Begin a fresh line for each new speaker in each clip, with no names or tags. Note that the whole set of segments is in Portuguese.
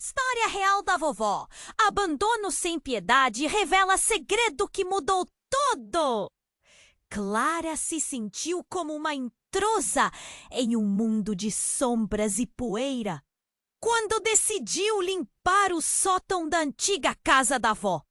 História real da vovó. Abandono sem piedade revela segredo que mudou tudo. Clara se sentiu como uma intrusa em um mundo de sombras e poeira quando decidiu limpar o sótão da antiga casa da avó.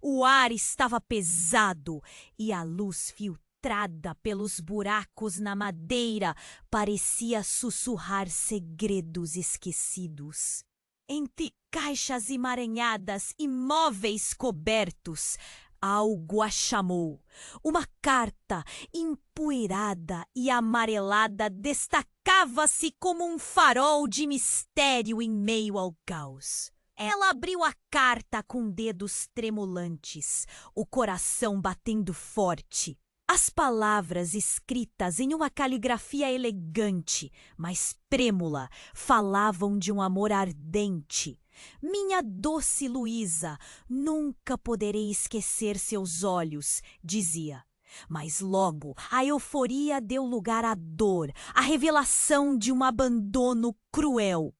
O ar estava pesado e a luz filtrada pelos buracos na madeira parecia sussurrar segredos esquecidos. Entre caixas emaranhadas e móveis cobertos, algo a chamou. Uma carta empoeirada e amarelada destacava-se como um farol de mistério em meio ao caos. Ela abriu a carta com dedos tremulantes, o coração batendo forte. As palavras escritas em uma caligrafia elegante, mas prêmula, falavam de um amor ardente. Minha doce Luísa, nunca poderei esquecer seus olhos, dizia. Mas logo a euforia deu lugar à dor, à revelação de um abandono cruel.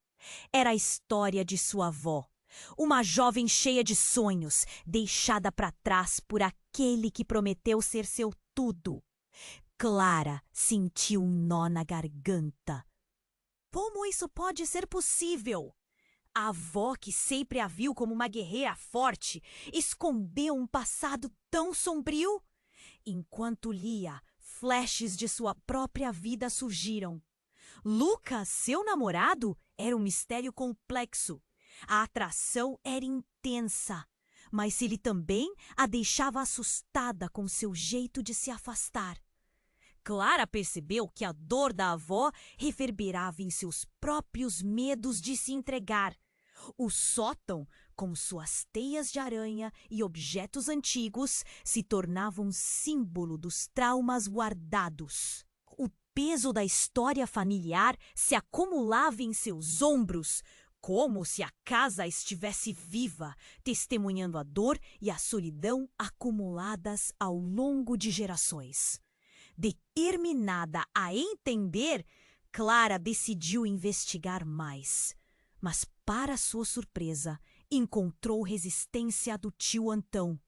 Era a história de sua avó, uma jovem cheia de sonhos, deixada para trás por aquele que prometeu ser seu tudo. Clara sentiu um nó na garganta. Como isso pode ser possível? A avó, que sempre a viu como uma guerreira forte, escondeu um passado tão sombrio? Enquanto lia, flashes de sua própria vida surgiram. Lucas, seu namorado, era um mistério complexo. A atração era intensa, mas ele também a deixava assustada com seu jeito de se afastar. Clara percebeu que a dor da avó reverberava em seus próprios medos de se entregar. O sótão, com suas teias de aranha e objetos antigos, se tornava um símbolo dos traumas guardados. O peso da história familiar se acumulava em seus ombros, como se a casa estivesse viva, testemunhando a dor e a solidão acumuladas ao longo de gerações. Determinada a entender, Clara decidiu investigar mais. Mas, para sua surpresa, encontrou resistência do tio Antão.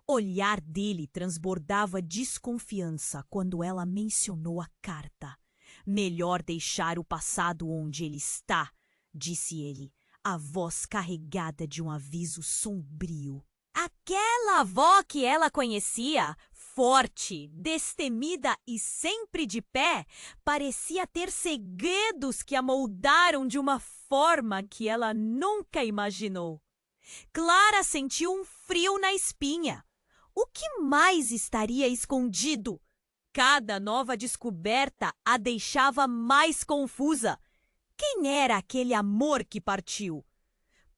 O olhar dele transbordava desconfiança quando ela mencionou a carta. Melhor deixar o passado onde ele está, disse ele, a voz carregada de um aviso sombrio. Aquela avó que ela conhecia, forte, destemida e sempre de pé, parecia ter segredos que a moldaram de uma forma que ela nunca imaginou. Clara sentiu um frio na espinha. O que mais estaria escondido? Cada nova descoberta a deixava mais confusa. Quem era aquele amor que partiu?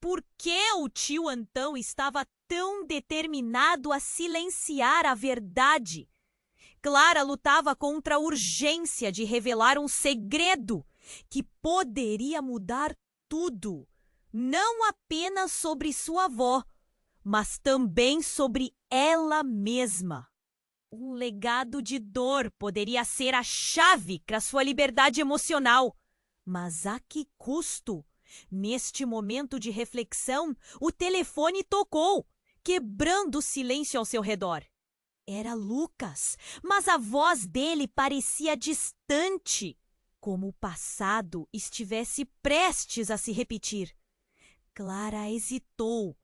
Por que o tio Antão estava tão determinado a silenciar a verdade? Clara lutava contra a urgência de revelar um segredo que poderia mudar tudo, não apenas sobre sua avó, mas também sobre ela mesma. Um legado de dor poderia ser a chave para sua liberdade emocional. Mas a que custo? Neste momento de reflexão, o telefone tocou, quebrando o silêncio ao seu redor. Era Lucas, mas a voz dele parecia distante, como o passado estivesse prestes a se repetir. Clara hesitou.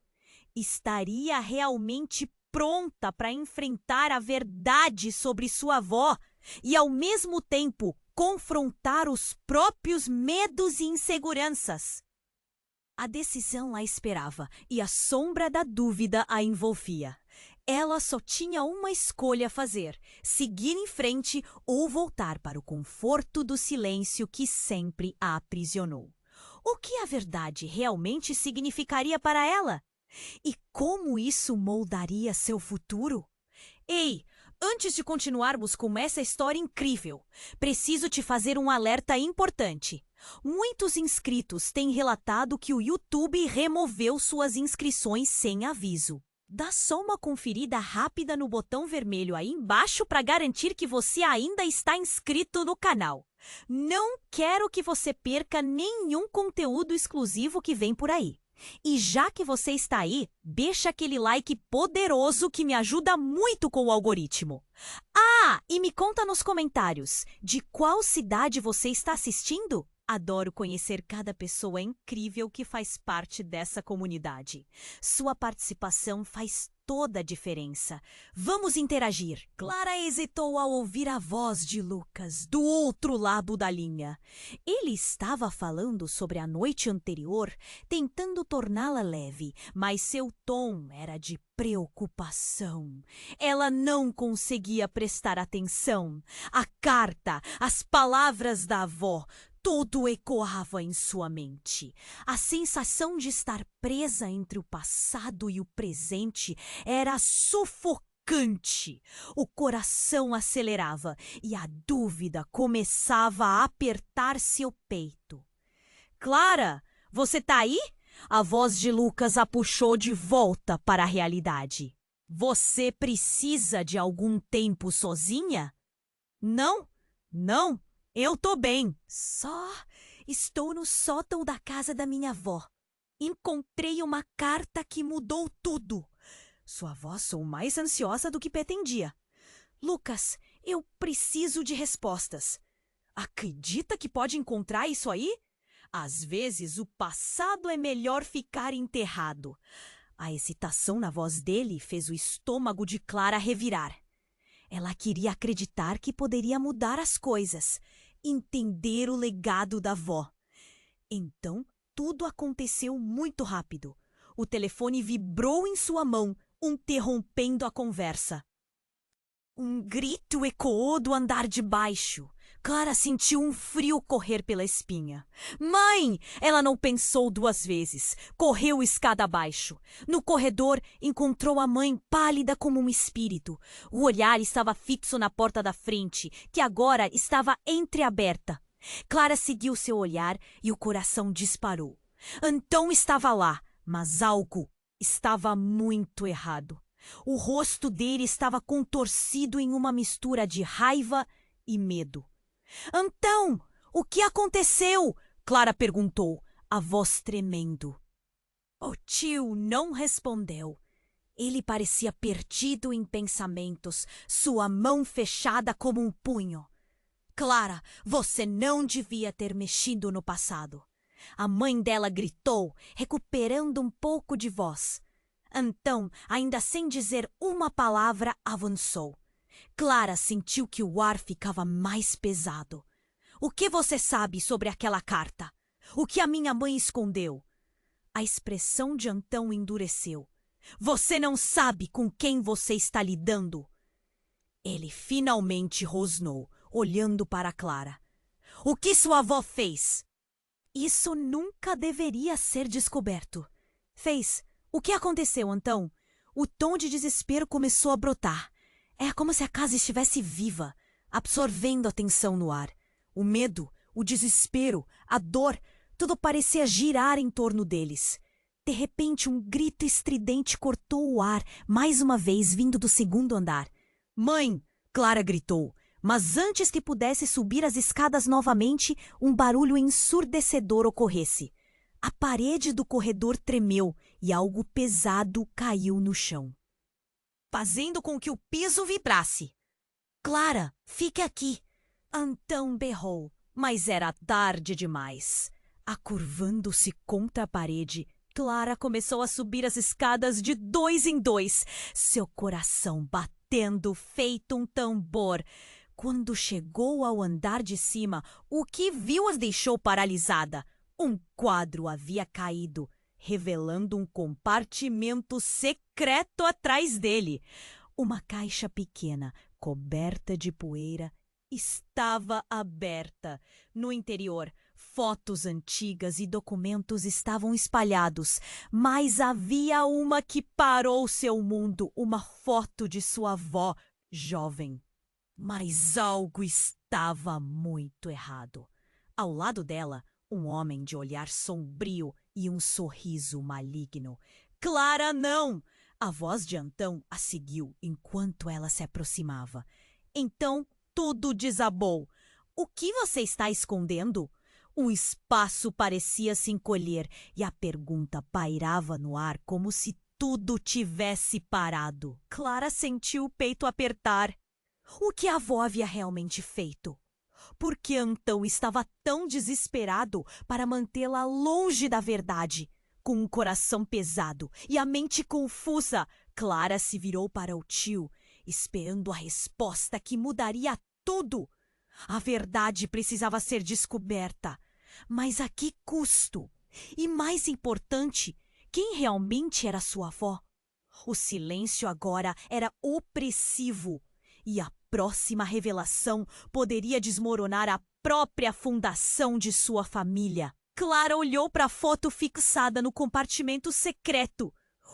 Estaria realmente pronta para enfrentar a verdade sobre sua avó e, ao mesmo tempo, confrontar os próprios medos e inseguranças? A decisão a esperava e a sombra da dúvida a envolvia. Ela só tinha uma escolha a fazer: seguir em frente ou voltar para o conforto do silêncio que sempre a aprisionou. O que a verdade realmente significaria para ela? E como isso moldaria seu futuro? Ei! Antes de continuarmos com essa história incrível, preciso te fazer um alerta importante. Muitos inscritos têm relatado que o YouTube removeu suas inscrições sem aviso. Dá só uma conferida rápida no botão vermelho aí embaixo para garantir que você ainda está inscrito no canal. Não quero que você perca nenhum conteúdo exclusivo que vem por aí. E já que você está aí, deixa aquele like poderoso que me ajuda muito com o algoritmo. Ah, e me conta nos comentários, de qual cidade você está assistindo? Adoro conhecer cada pessoa incrível que faz parte dessa comunidade. Sua participação faz toda a diferença. Vamos interagir. Clara hesitou ao ouvir a voz de Lucas, do outro lado da linha. Ele estava falando sobre a noite anterior, tentando torná-la leve, mas seu tom era de preocupação. Ela não conseguia prestar atenção. A carta, as palavras da avó, tudo ecoava em sua mente. A sensação de estar presa entre o passado e o presente era sufocante. O coração acelerava e a dúvida começava a apertar seu peito. Clara, você tá aí? A voz de Lucas a puxou de volta para a realidade. Você precisa de algum tempo sozinha? Não, não. Eu tô bem. Só estou no sótão da casa da minha avó. Encontrei uma carta que mudou tudo. Sua avó sou mais ansiosa do que pretendia. Lucas, eu preciso de respostas. Acredita que pode encontrar isso aí? Às vezes o passado é melhor ficar enterrado. A excitação na voz dele fez o estômago de Clara revirar. Ela queria acreditar que poderia mudar as coisas, entender o legado da avó. Então, tudo aconteceu muito rápido. O telefone vibrou em sua mão, interrompendo a conversa. Um grito ecoou do andar de baixo. Clara sentiu um frio correr pela espinha. Mãe! Ela não pensou duas vezes. Correu escada abaixo. No corredor, encontrou a mãe pálida como um espírito. O olhar estava fixo na porta da frente, que agora estava entreaberta. Clara seguiu seu olhar e o coração disparou. Antão estava lá, mas algo estava muito errado. O rosto dele estava contorcido em uma mistura de raiva e medo. Antão, o que aconteceu? Clara perguntou, a voz tremendo. O tio não respondeu. Ele parecia perdido em pensamentos, sua mão fechada como um punho. Clara, você não devia ter mexido no passado. A mãe dela gritou, recuperando um pouco de voz. Antão, ainda sem dizer uma palavra, avançou. Clara sentiu que o ar ficava mais pesado. O que você sabe sobre aquela carta? O que a minha mãe escondeu? A expressão de Antão endureceu. Você não sabe com quem você está lidando? Ele finalmente rosnou, olhando para Clara. O que sua avó fez? Isso nunca deveria ser descoberto. Fez. O que aconteceu, Antão? O tom de desespero começou a brotar. É como se a casa estivesse viva, absorvendo a tensão no ar. O medo, o desespero, a dor, tudo parecia girar em torno deles. De repente, um grito estridente cortou o ar, mais uma vez vindo do segundo andar. Mãe! Clara gritou, mas antes que pudesse subir as escadas novamente, um barulho ensurdecedor ocorresse. A parede do corredor tremeu e algo pesado caiu no chão, fazendo com que o piso vibrasse. Clara, fique aqui! Antão berrou, mas era tarde demais. Acurvando-se contra a parede, Clara começou a subir as escadas de dois em dois, seu coração batendo feito um tambor. Quando chegou ao andar de cima, o que viu as deixou paralisada. Um quadro havia caído, revelando um compartimento secreto atrás dele. Uma caixa pequena, coberta de poeira, estava aberta. No interior, fotos antigas e documentos estavam espalhados, mas havia uma que parou seu mundo, uma foto de sua avó, jovem. Mas algo estava muito errado. Ao lado dela, um homem de olhar sombrio e um sorriso maligno. Clara, não! A voz de Antão a seguiu enquanto ela se aproximava. Então tudo desabou. O que você está escondendo? O espaço parecia se encolher e a pergunta pairava no ar como se tudo tivesse parado. Clara sentiu o peito apertar. O que a avó havia realmente feito? Por que Antão estava tão desesperado para mantê-la longe da verdade? Com o coração pesado e a mente confusa, Clara se virou para o tio, esperando a resposta que mudaria tudo. A verdade precisava ser descoberta. Mas a que custo? E mais importante, quem realmente era sua avó? O silêncio agora era opressivo. E a próxima revelação poderia desmoronar a própria fundação de sua família. Clara olhou para a foto fixada no compartimento secreto.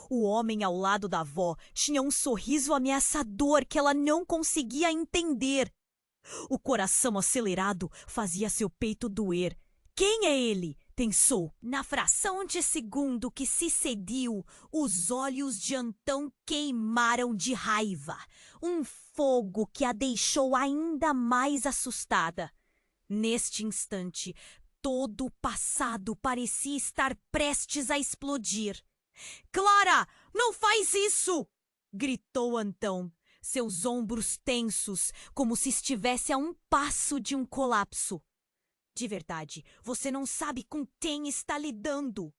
O homem ao lado da avó tinha um sorriso ameaçador que ela não conseguia entender. O coração acelerado fazia seu peito doer. Quem é ele? Pensou. Na fração de segundo que se seguiu, os olhos de Antão queimaram de raiva. Um fogo que a deixou ainda mais assustada. Neste instante, todo o passado parecia estar prestes a explodir. Clara, não faz isso! Gritou Antão, seus ombros tensos, como se estivesse a um passo de um colapso. De verdade, você não sabe com quem está lidando.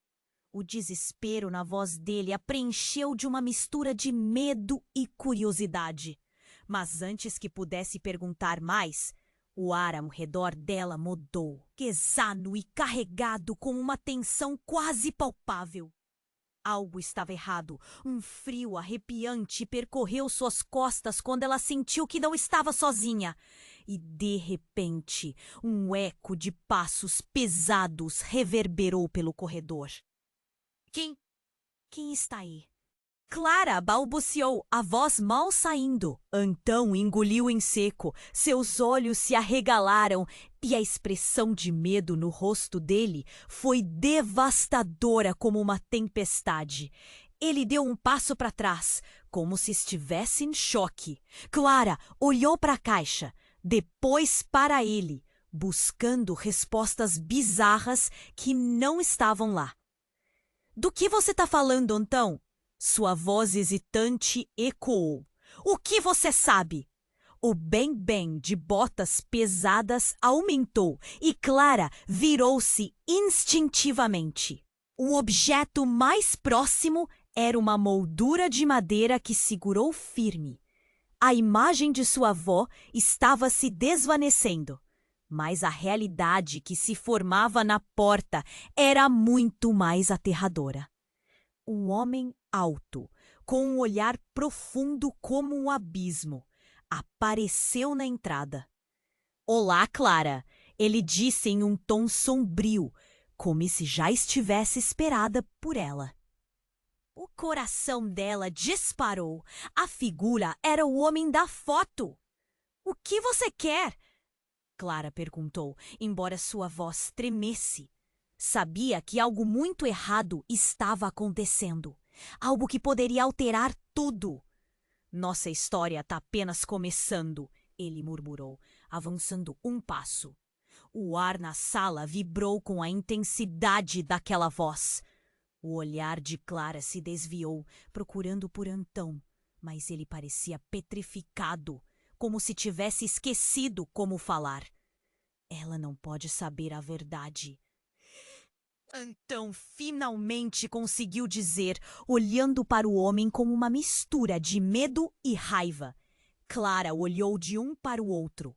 O desespero na voz dele a preencheu de uma mistura de medo e curiosidade. Mas antes que pudesse perguntar mais, o ar ao redor dela mudou, pesado e carregado com uma tensão quase palpável. Algo estava errado. Um frio arrepiante percorreu suas costas quando ela sentiu que não estava sozinha. E, de repente, um eco de passos pesados reverberou pelo corredor. Quem está aí? Clara balbuciou, a voz mal saindo. Antão engoliu em seco, seus olhos se arregalaram e a expressão de medo no rosto dele foi devastadora como uma tempestade. Ele deu um passo para trás, como se estivesse em choque. Clara olhou para a caixa, depois para ele, buscando respostas bizarras que não estavam lá. Do que você está falando, Antão? Sua voz hesitante ecoou. O que você sabe? O bem-bem de botas pesadas aumentou e Clara virou-se instintivamente. O objeto mais próximo era uma moldura de madeira que segurou firme. A imagem de sua avó estava se desvanecendo, mas a realidade que se formava na porta era muito mais aterradora. Um homem alto, com um olhar profundo como um abismo, apareceu na entrada. Olá, Clara, ele disse em um tom sombrio, como se já estivesse esperada por ela. O coração dela disparou. A figura era o homem da foto. O que você quer? Clara perguntou, embora sua voz tremesse. Sabia que algo muito errado estava acontecendo. Algo que poderia alterar tudo. Nossa história está apenas começando, ele murmurou, avançando um passo. O ar na sala vibrou com a intensidade daquela voz. O olhar de Clara se desviou, procurando por Antão, mas ele parecia petrificado, como se tivesse esquecido como falar. Ela não pode saber a verdade. Antão finalmente conseguiu dizer, olhando para o homem com uma mistura de medo e raiva. Clara olhou de um para o outro.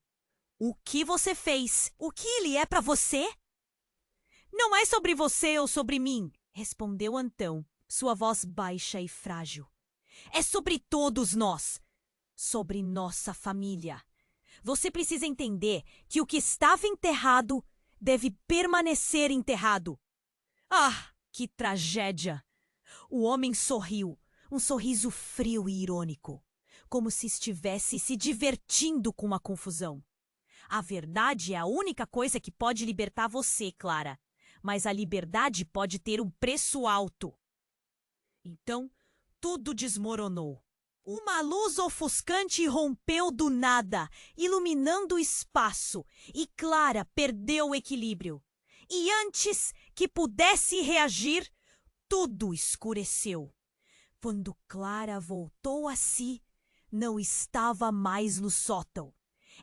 O que você fez? O que ele é para você? Não é sobre você ou sobre mim, respondeu Antão, sua voz baixa e frágil. É sobre todos nós. Sobre nossa família. Você precisa entender que o que estava enterrado deve permanecer enterrado. Ah, que tragédia! O homem sorriu, um sorriso frio e irônico, como se estivesse se divertindo com a confusão. A verdade é a única coisa que pode libertar você, Clara, mas a liberdade pode ter um preço alto. Então, tudo desmoronou. Uma luz ofuscante rompeu do nada, iluminando o espaço, e Clara perdeu o equilíbrio. e antes que pudesse reagir, tudo escureceu. Quando Clara voltou a si, não estava mais no sótão.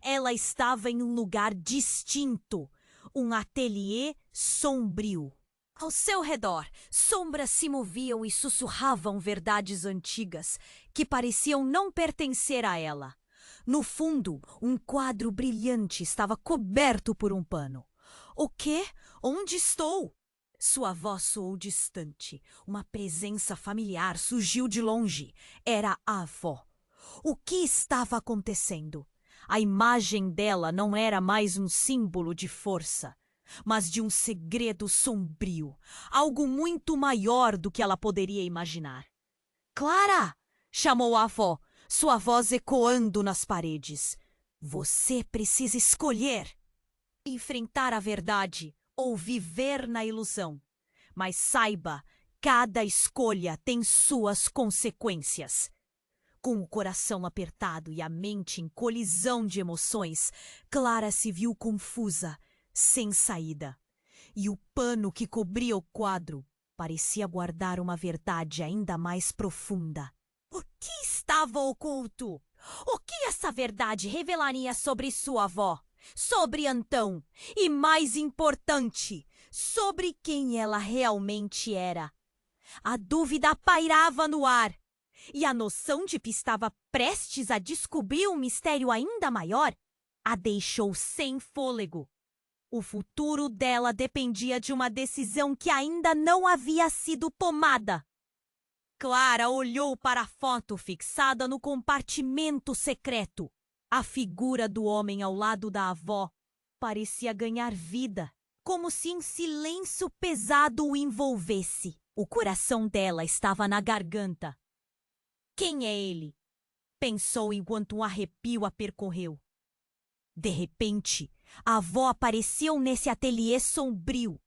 Ela estava em um lugar distinto, um ateliê sombrio. Ao seu redor, sombras se moviam e sussurravam verdades antigas que pareciam não pertencer a ela. No fundo, um quadro brilhante estava coberto por um pano. O quê? Onde estou? Sua voz soou distante. Uma presença familiar surgiu de longe. Era a avó. O que estava acontecendo? A imagem dela não era mais um símbolo de força, mas de um segredo sombrio, algo muito maior do que ela poderia imaginar. Clara! Chamou a avó, sua voz ecoando nas paredes. Você precisa escolher. Enfrentar a verdade ou viver na ilusão. Mas saiba, cada escolha tem suas consequências. Com o coração apertado e a mente em colisão de emoções, Clara se viu confusa, sem saída. E o pano que cobria o quadro parecia guardar uma verdade ainda mais profunda. O que estava oculto? O que essa verdade revelaria sobre sua avó? Sobre Antão? E mais importante, sobre quem ela realmente era? A dúvida pairava no ar. E a noção de que estava prestes a descobrir um mistério ainda maior a deixou sem fôlego. O futuro dela dependia de uma decisão que ainda não havia sido tomada. Clara olhou para a foto fixada no compartimento secreto. A figura do homem ao lado da avó parecia ganhar vida, como se em silêncio pesado o envolvesse. O coração dela estava na garganta. Quem é ele? Pensou enquanto um arrepio a percorreu. De repente, a avó apareceu nesse ateliê sombrio.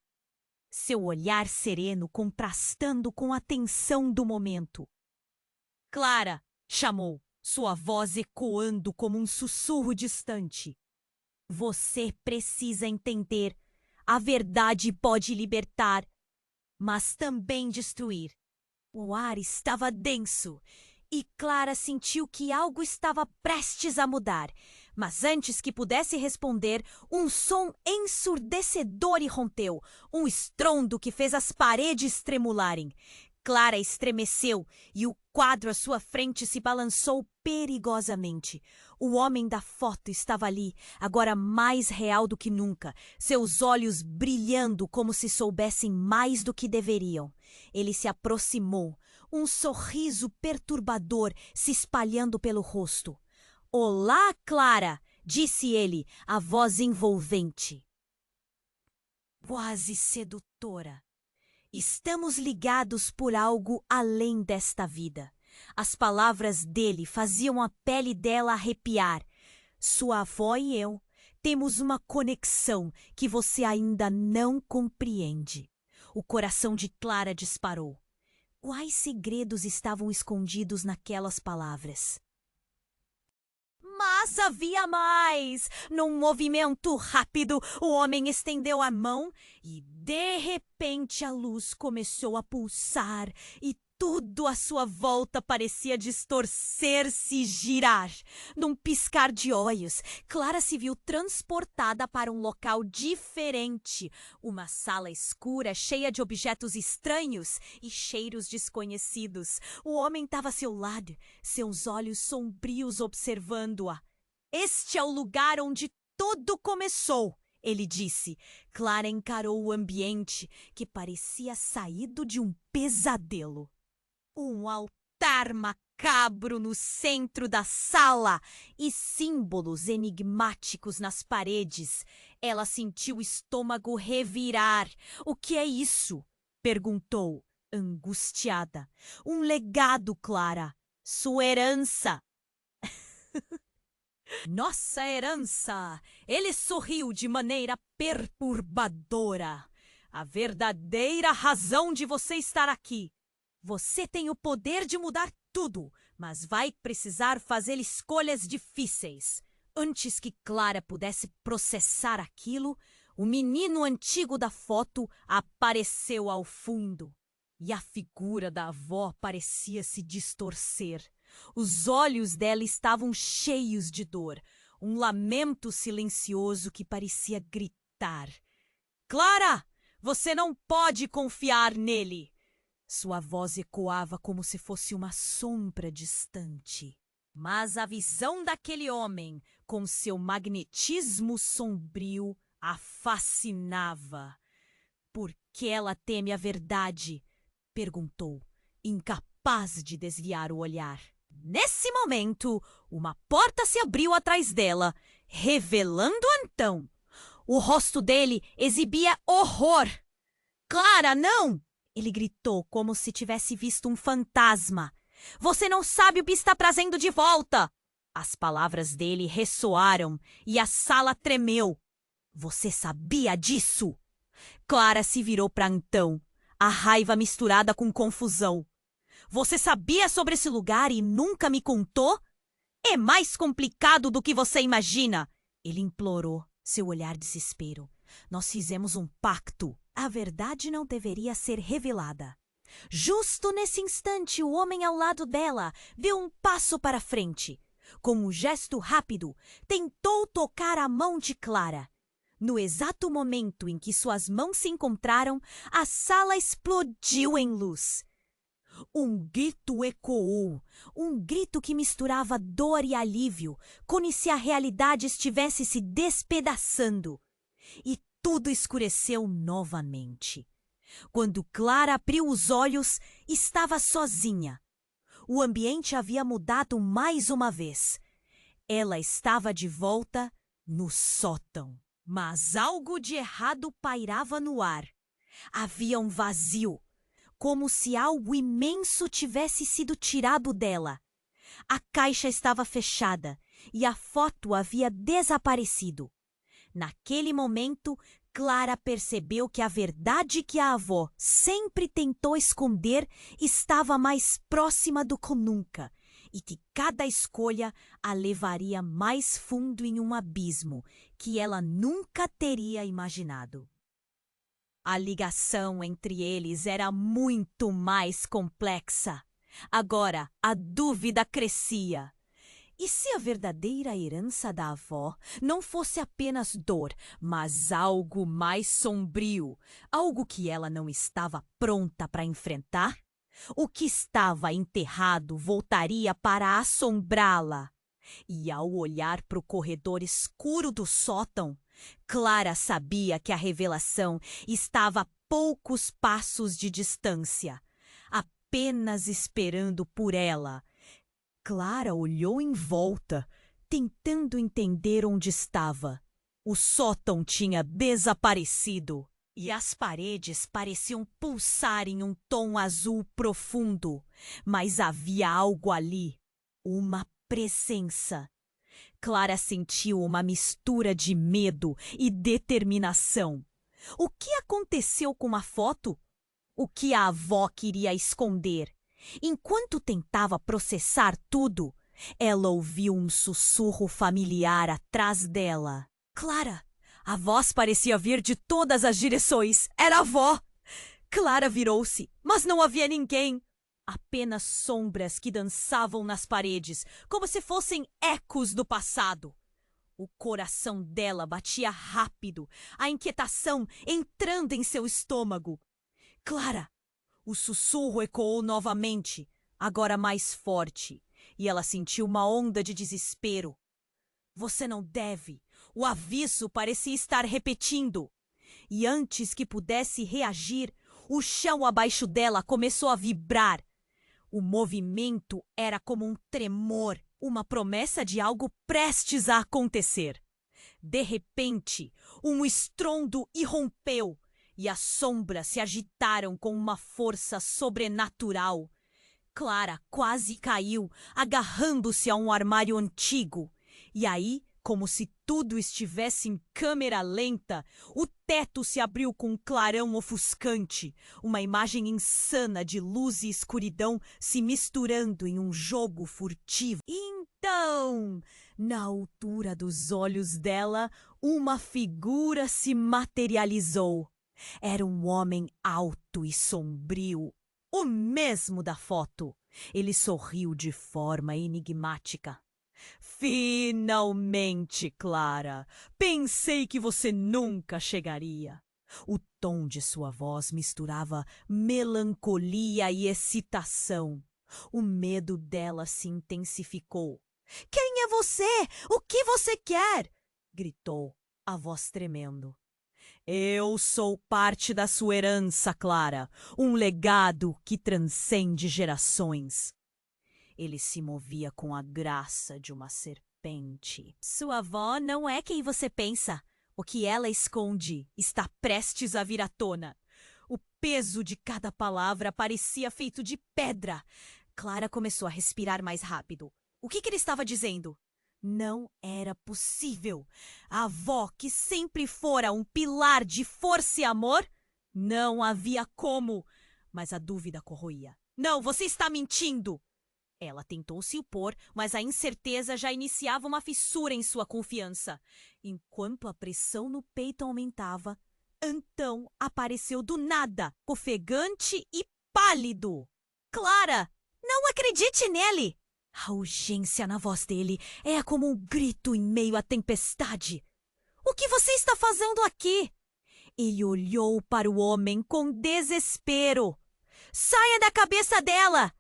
Seu olhar sereno contrastando com a tensão do momento. Clara! Chamou, sua voz ecoando como um sussurro distante. Você precisa entender. A verdade pode libertar, mas também destruir. O ar estava denso e Clara sentiu que algo estava prestes a mudar. Mas antes que pudesse responder, um som ensurdecedor irrompeu, um estrondo que fez as paredes tremularem. Clara estremeceu e o quadro à sua frente se balançou perigosamente. O homem da foto estava ali, agora mais real do que nunca, seus olhos brilhando como se soubessem mais do que deveriam. Ele se aproximou, um sorriso perturbador se espalhando pelo rosto. Olá, Clara! Disse ele, a voz envolvente. Quase sedutora. Estamos ligados por algo além desta vida. As palavras dele faziam a pele dela arrepiar. Sua avó e eu temos uma conexão que você ainda não compreende. O coração de Clara disparou. Quais segredos estavam escondidos naquelas palavras? Mas havia mais! Num movimento rápido, o homem estendeu a mão e, de repente, a luz começou a pulsar e tudo à sua volta parecia distorcer-se e girar. Num piscar de olhos, Clara se viu transportada para um local diferente. Uma sala escura, cheia de objetos estranhos e cheiros desconhecidos. O homem estava a seu lado, seus olhos sombrios observando-a. Este é o lugar onde tudo começou, ele disse. Clara encarou o ambiente, que parecia saído de um pesadelo. Um altar macabro no centro da sala e símbolos enigmáticos nas paredes. Ela sentiu o estômago revirar. O que é isso? Perguntou, angustiada. Um legado, Clara. Sua herança. Nossa herança! Ele sorriu de maneira perturbadora. A verdadeira razão de você estar aqui. Você tem o poder de mudar tudo, mas vai precisar fazer escolhas difíceis. Antes que Clara pudesse processar aquilo, O menino antigo da foto apareceu ao fundo e a figura da avó parecia se distorcer. Os olhos dela estavam cheios de dor, um lamento silencioso que parecia gritar. Clara, você não pode confiar nele! Sua voz ecoava como se fosse uma sombra distante. Mas a visão daquele homem, com seu magnetismo sombrio, a fascinava. Por que ela teme a verdade? Perguntou, incapaz de desviar o olhar. Nesse momento, uma porta se abriu atrás dela, revelando Antão. O rosto dele exibia horror. Clara, não! Ele gritou como se tivesse visto um fantasma. Você não sabe o que está trazendo de volta! As palavras dele ressoaram e a sala tremeu. Você sabia disso? Clara se virou para Antão, a raiva misturada com confusão. Você sabia sobre esse lugar e nunca me contou? É mais complicado do que você imagina! Ele implorou, seu olhar desespero. Nós fizemos um pacto. A verdade não deveria ser revelada. Justo nesse instante, o homem ao lado dela deu um passo para frente. Com um gesto rápido, tentou tocar a mão de Clara. No exato momento em que suas mãos se encontraram, a sala explodiu em luz. Um grito ecoou, um grito que misturava dor e alívio, como se a realidade estivesse se despedaçando. E tudo escureceu novamente. Quando Clara abriu os olhos, estava sozinha. O ambiente havia mudado mais uma vez. Ela estava de volta no sótão. Mas algo de errado pairava no ar. Havia um vazio, como se algo imenso tivesse sido tirado dela. A caixa estava fechada e a foto havia desaparecido. Naquele momento, Clara percebeu que a verdade que a avó sempre tentou esconder estava mais próxima do que nunca e que cada escolha a levaria mais fundo em um abismo que ela nunca teria imaginado. A ligação entre eles era muito mais complexa. Agora, a dúvida crescia. E se a verdadeira herança da avó não fosse apenas dor, mas algo mais sombrio, algo que ela não estava pronta para enfrentar? O que estava enterrado voltaria para assombrá-la. E ao olhar para o corredor escuro do sótão, Clara sabia que a revelação estava a poucos passos de distância, apenas esperando por ela. Clara olhou em volta, tentando entender onde estava. O sótão tinha desaparecido e as paredes pareciam pulsar em um tom azul profundo, mas havia algo ali, uma presença. Clara sentiu uma mistura de medo e determinação. O que aconteceu com a foto? O que a avó queria esconder? Enquanto tentava processar tudo, ela ouviu um sussurro familiar atrás dela. Clara! A voz parecia vir de todas as direções. Era a avó! Clara virou-se, mas não havia ninguém. Apenas sombras que dançavam nas paredes, como se fossem ecos do passado. O coração dela batia rápido, a inquietação entrando em seu estômago. Clara! O sussurro ecoou novamente, agora mais forte, e ela sentiu uma onda de desespero. Você não deve! O aviso parecia estar repetindo. E antes que pudesse reagir, o chão abaixo dela começou a vibrar. O movimento era como um tremor, uma promessa de algo prestes a acontecer. De repente, um estrondo irrompeu e as sombras se agitaram com uma força sobrenatural. Clara quase caiu, agarrando-se a um armário antigo. E aí, como se tudo estivesse em câmera lenta, o teto se abriu com um clarão ofuscante, uma imagem insana de luz e escuridão se misturando em um jogo furtivo. Então, na altura dos olhos dela, uma figura se materializou. Era um homem alto e sombrio, o mesmo da foto. Ele sorriu de forma enigmática. Finalmente, Clara! Pensei que você nunca chegaria. O tom de sua voz misturava melancolia e excitação. O medo dela se intensificou. Quem é você? O que você quer? Gritou, a voz tremendo. Eu sou parte da sua herança, Clara, um legado que transcende gerações. Ele se movia com a graça de uma serpente. Sua avó não é quem você pensa. O que ela esconde está prestes a vir à tona. O peso de cada palavra parecia feito de pedra. Clara começou a respirar mais rápido. O que ele estava dizendo? Não era possível. A avó, que sempre fora um pilar de força e amor, não havia como. Mas a dúvida corroía. Não, você está mentindo! Ela tentou se opor, mas a incerteza já iniciava uma fissura em sua confiança. Enquanto a pressão no peito aumentava, Antão apareceu do nada, ofegante e pálido. Clara, não acredite nele! A urgência na voz dele é como um grito em meio à tempestade. O que você está fazendo aqui? Ele olhou para o homem com desespero. Saia da cabeça dela!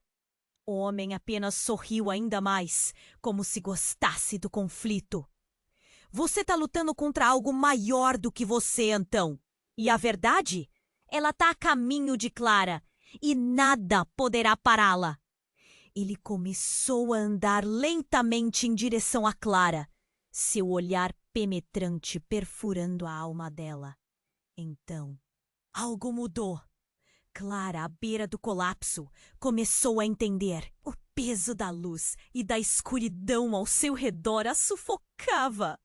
O homem apenas sorriu ainda mais, como se gostasse do conflito. Você está lutando contra algo maior do que você, Antão. E a verdade? Ela está a caminho de Clara, e nada poderá pará-la. Ele começou a andar lentamente em direção a Clara, seu olhar penetrante perfurando a alma dela. Então, algo mudou. Clara, à beira do colapso, começou a entender. O peso da luz e da escuridão ao seu redor a sufocava.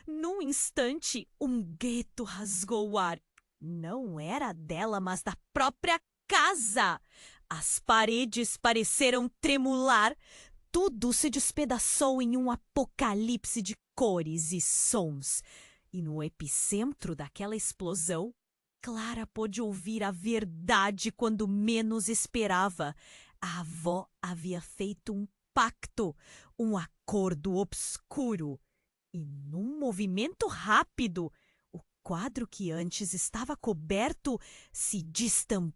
Num instante, um grito rasgou o ar. Não era dela, mas da própria casa. As paredes pareceram tremular. Tudo se despedaçou em um apocalipse de cores e sons. E no epicentro daquela explosão, Clara pôde ouvir a verdade quando menos esperava. A avó havia feito um pacto, um acordo obscuro. E num movimento rápido, o quadro que antes estava coberto se destampou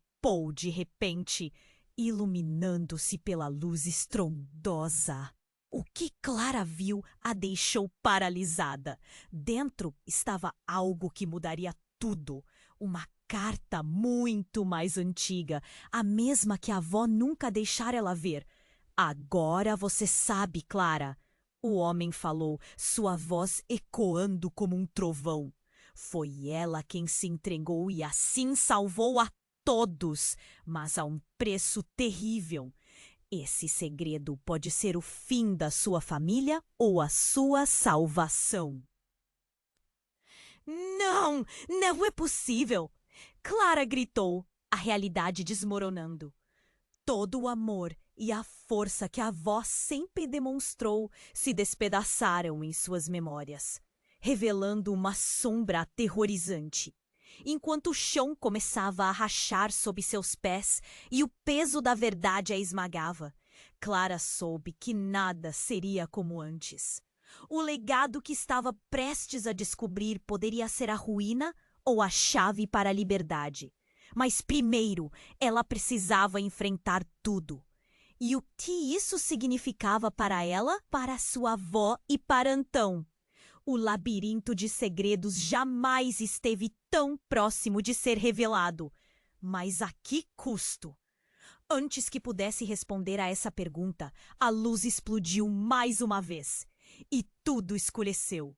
de repente, iluminando-se pela luz estrondosa. O que Clara viu a deixou paralisada. Dentro estava algo que mudaria tudo. Uma carta muito mais antiga, a mesma que a avó nunca deixara ela ver. Agora você sabe, Clara. O homem falou, sua voz ecoando como um trovão. Foi ela quem se entregou e assim salvou a todos, mas a um preço terrível. Esse segredo pode ser o fim da sua família ou a sua salvação. Não! Não é possível! Clara gritou, a realidade desmoronando. Todo o amor e a força que a avó sempre demonstrou se despedaçaram em suas memórias, revelando uma sombra aterrorizante. Enquanto o chão começava a rachar sob seus pés e o peso da verdade a esmagava, Clara soube que nada seria como antes. O legado que estava prestes a descobrir poderia ser a ruína ou a chave para a liberdade. Mas primeiro ela precisava enfrentar tudo. E o que isso significava para ela, para sua avó e para Antão? O labirinto de segredos jamais esteve tão próximo de ser revelado. Mas a que custo? Antes que pudesse responder a essa pergunta, a luz explodiu mais uma vez. E tudo escureceu.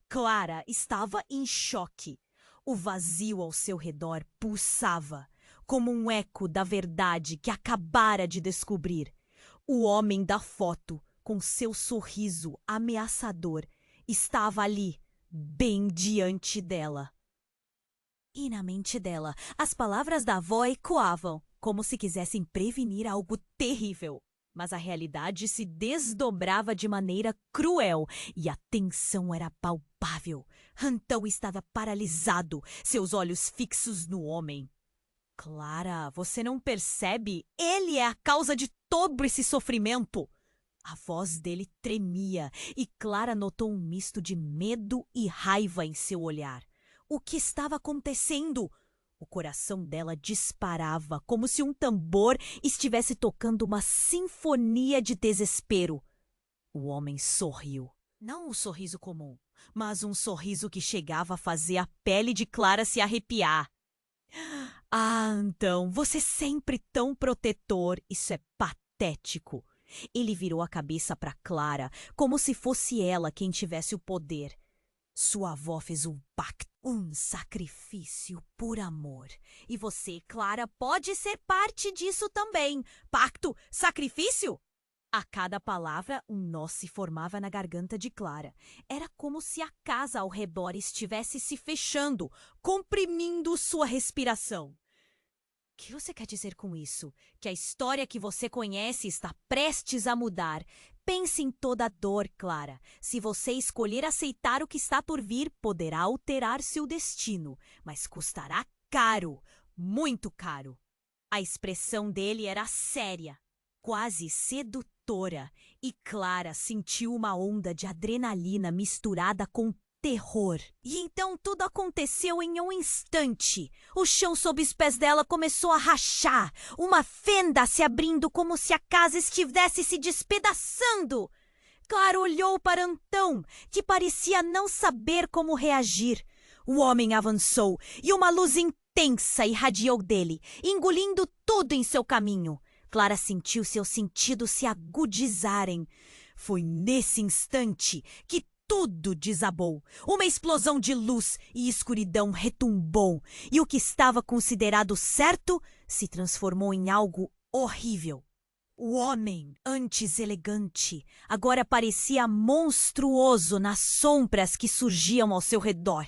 Clara estava em choque. O vazio ao seu redor pulsava, como um eco da verdade que acabara de descobrir. O homem da foto, com seu sorriso ameaçador, estava ali, bem diante dela. E na mente dela, as palavras da avó ecoavam, como se quisessem prevenir algo terrível. Mas a realidade se desdobrava de maneira cruel e a tensão era palpável. Antão estava paralisado, seus olhos fixos no homem. Clara, você não percebe? Ele é a causa de todo esse sofrimento. A voz dele tremia e Clara notou um misto de medo e raiva em seu olhar. O que estava acontecendo? O coração dela disparava como se um tambor estivesse tocando uma sinfonia de desespero. O homem sorriu. Não um sorriso comum, mas um sorriso que chegava a fazer a pele de Clara se arrepiar. Ah, Antão, você sempre tão protetor. Isso é patético. Ele virou a cabeça para Clara, como se fosse ela quem tivesse o poder. Sua avó fez um pacto, um sacrifício por amor. E você, Clara, pode ser parte disso também. Pacto, sacrifício? A cada palavra, um nó se formava na garganta de Clara. Era como se a casa ao redor estivesse se fechando, comprimindo sua respiração. O que você quer dizer com isso? Que a história que você conhece está prestes a mudar. Pense em toda a dor, Clara. Se você escolher aceitar o que está por vir, poderá alterar seu destino, mas custará caro, muito caro. A expressão dele era séria, quase sedutora, e Clara sentiu uma onda de adrenalina misturada com terror. E então tudo aconteceu em um instante. O chão sob os pés dela começou a rachar, uma fenda se abrindo como se a casa estivesse se despedaçando. Clara olhou para Antão, que parecia não saber como reagir. O homem avançou e uma luz intensa irradiou dele, engolindo tudo em seu caminho. Clara sentiu seus sentidos se agudizarem. Foi nesse instante que tudo desabou. Uma explosão de luz e escuridão retumbou, e o que estava considerado certo se transformou em algo horrível. O homem, antes elegante, agora parecia monstruoso nas sombras que surgiam ao seu redor.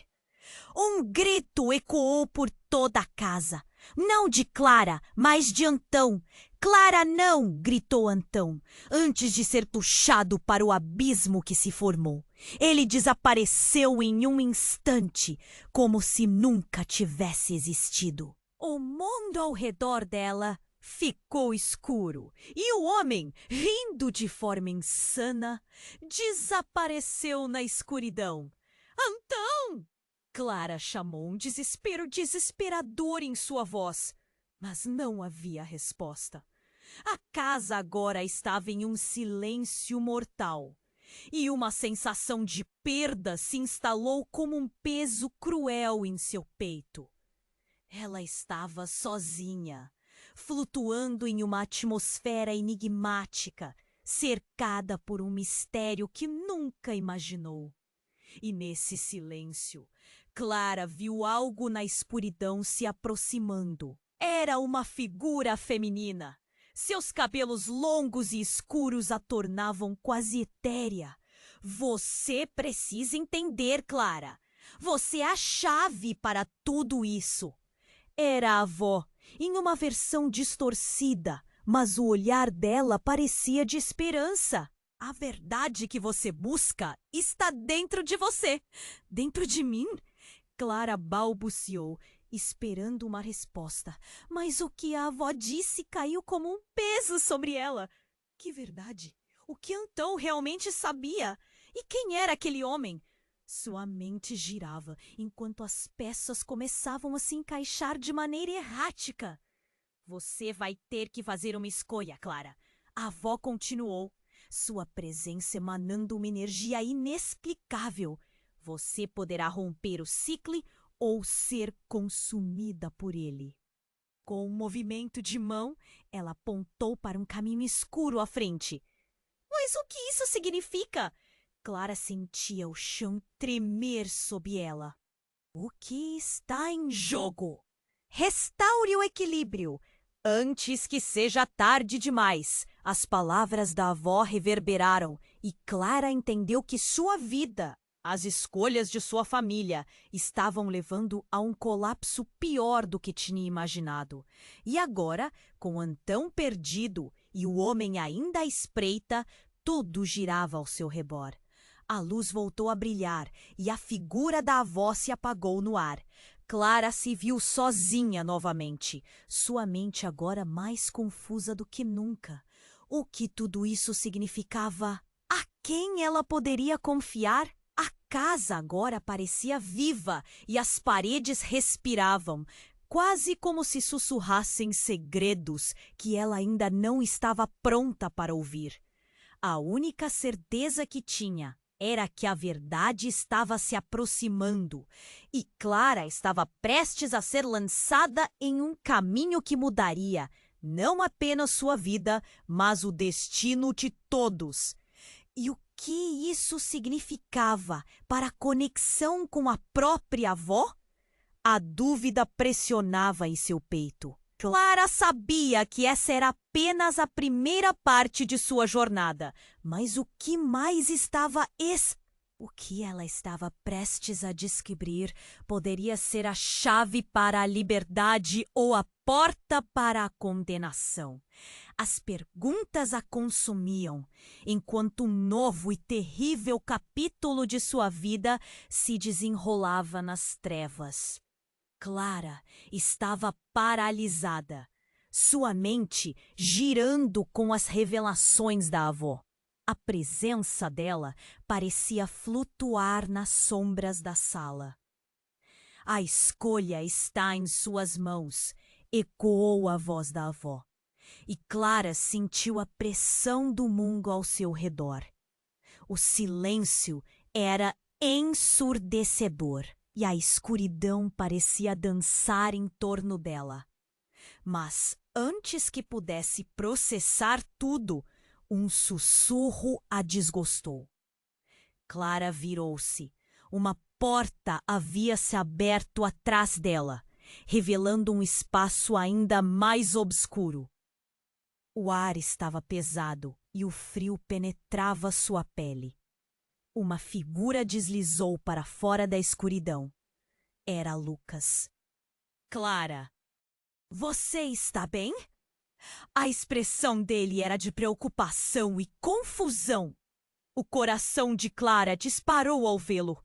Um grito ecoou por toda a casa. Não de Clara, mas de Antão. Clara, não! Gritou Antão, antes de ser puxado para o abismo que se formou. Ele desapareceu em um instante, como se nunca tivesse existido. O mundo ao redor dela ficou escuro e o homem, rindo de forma insana, desapareceu na escuridão. Antão! Clara chamou um desespero desesperador em sua voz, mas não havia resposta. A casa agora estava em um silêncio mortal, e uma sensação de perda se instalou como um peso cruel em seu peito. Ela estava sozinha, flutuando em uma atmosfera enigmática, cercada por um mistério que nunca imaginou. E nesse silêncio, Clara viu algo na escuridão se aproximando. Era uma figura feminina. Seus cabelos longos e escuros a tornavam quase etérea. Você precisa entender, Clara. Você é a chave para tudo isso. Era a avó, em uma versão distorcida, mas o olhar dela parecia de esperança. A verdade que você busca está dentro de você. Dentro de mim? Clara balbuciou, esperando uma resposta, mas o que a avó disse caiu como um peso sobre ela. Que verdade? O que Antão realmente sabia? E quem era aquele homem? Sua mente girava, enquanto as peças começavam a se encaixar de maneira errática. Você vai ter que fazer uma escolha, Clara. A avó continuou, sua presença emanando uma energia inexplicável. Você poderá romper o ciclo ou ser consumida por ele. Com um movimento de mão, ela apontou para um caminho escuro à frente. Mas o que isso significa? Clara sentia o chão tremer sob ela. O que está em jogo? Restaure o equilíbrio, antes que seja tarde demais. As palavras da avó reverberaram e Clara entendeu que sua vida As escolhas de sua família estavam levando a um colapso pior do que tinha imaginado. E agora, com Antão perdido e o homem ainda à espreita, tudo girava ao seu redor. A luz voltou a brilhar e a figura da avó se apagou no ar. Clara se viu sozinha novamente, sua mente agora mais confusa do que nunca. O que tudo isso significava? A quem ela poderia confiar? A casa agora parecia viva e as paredes respiravam, quase como se sussurrassem segredos que ela ainda não estava pronta para ouvir. A única certeza que tinha era que a verdade estava se aproximando e Clara estava prestes a ser lançada em um caminho que mudaria não apenas sua vida, mas o destino de todos. E o que isso significava para a conexão com a própria avó? A dúvida pressionava em seu peito. Clara sabia que essa era apenas a primeira parte de sua jornada, mas o que mais estava O que ela estava prestes a descobrir poderia ser a chave para a liberdade ou a porta para a condenação. As perguntas a consumiam, enquanto um novo e terrível capítulo de sua vida se desenrolava nas trevas. Clara estava paralisada, sua mente girando com as revelações da avó. A presença dela parecia flutuar nas sombras da sala. A escolha está em suas mãos, ecoou a voz da avó. E Clara sentiu a pressão do mundo ao seu redor. O silêncio era ensurdecedor e a escuridão parecia dançar em torno dela. Mas antes que pudesse processar tudo, um sussurro a desgostou. Clara virou-se. Uma porta havia se aberto atrás dela, revelando um espaço ainda mais obscuro. O ar estava pesado e o frio penetrava sua pele. Uma figura deslizou para fora da escuridão. Era Lucas. Clara, você está bem? A expressão dele era de preocupação e confusão. O coração de Clara disparou ao vê-lo,